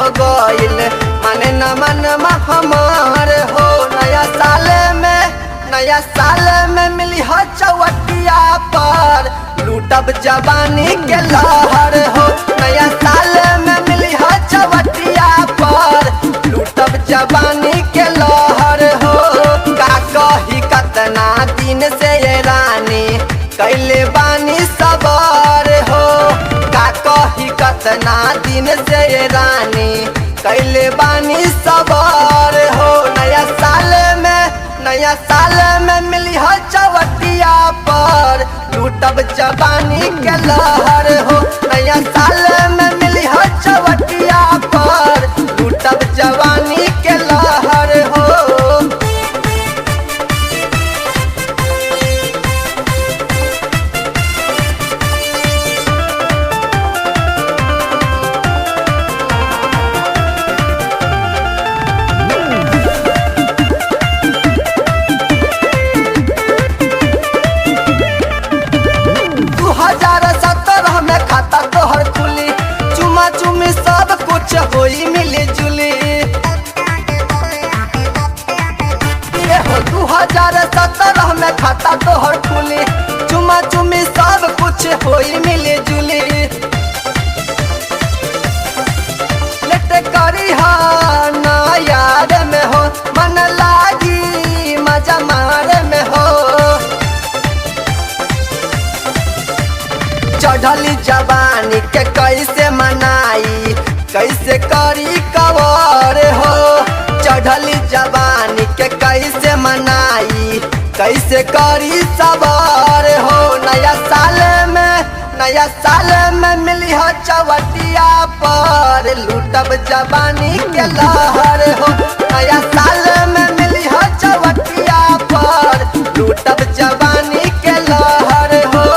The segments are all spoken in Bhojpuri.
हो गइल माने न मन हमार हो। नया साल में मिली हो चौवटिया पर लूटब जवानी के लहर हो। नया साल में मिली हो चौवटिया पर लूटब जवानी के लहर हो। का कही कतना दिन से ये रानी कैले बानी सवार हो। का कही कतना दिन से ये रानी कैले बानी सवार हो। नया साल में मिली हो चौवटिया पर लूटब जवानी के लहर हो। नया साल में मिली हो चौवटिया पर लूटब जवानी के लहर हो। होई मिली जुली ये हो 2017 में खाता तोहर खुली। चुमा चुमी सब कुछ होई मिली जुली। लेटे करी हा ना यार में हो मन लागी मजा मारे में हो। चढ़ली जवानी के कैसे मनाई कैसे करी कवर हो। चढ़ली जवानी के कैसे मनाई कैसे करी सवार हो। नया साल में मिली हो चौवटिया पर लूटब जवानी के लहर हो। नया साल में मिली हो चौवटिया पर लूटब जवानी के लहर हो।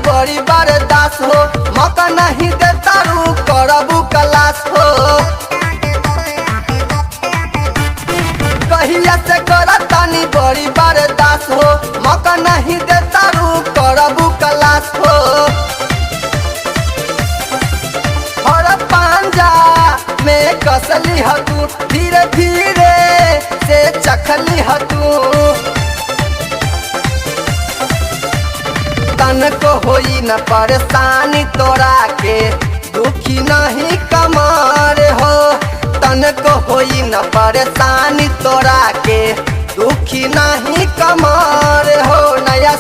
बड़ी बर्दाश्त हो मौका नहीं देता रू करबू क्लास हो। कहिया से करतानी बड़ी बर्दाश्त हो मौका नहीं देता रू करबू क्लास हो। और पांजा में कसली ह तू धीरे धीरे से चखली ह तू। तन को होई न परेशानी तोरा के दुखी नहीं कमार हो। तन को होई न परेशानी तोरा के दुखी नहीं कमार हो। नया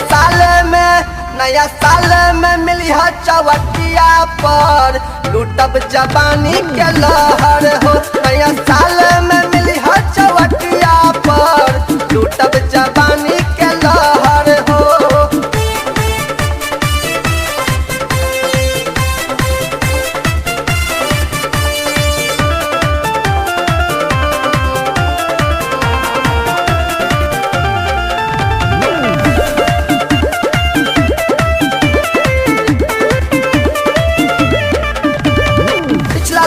साल में मिली हो चौवटिया पर लूटब जवानी के लहर हो। नया साल में मिली हो चौवटिया पर लूटब जवानी के लहर हो।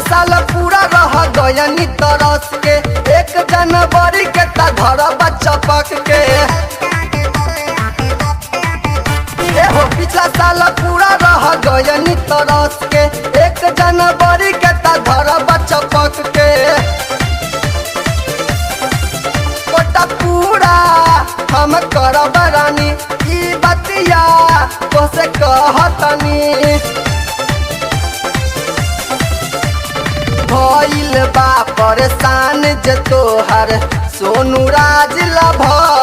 साल पूरा रह गयनी तरस के 1 जनवरी के धर बच्चा पक के। हो पिछला साल पूरा रह गयनी तरस के 1 जनवरी के धर बच्चा पक के। कोटा पूरा हम करब रानी ई बतिया तो से कहतनी। भइल बा परेशान जे तोहर सोनू राज लभर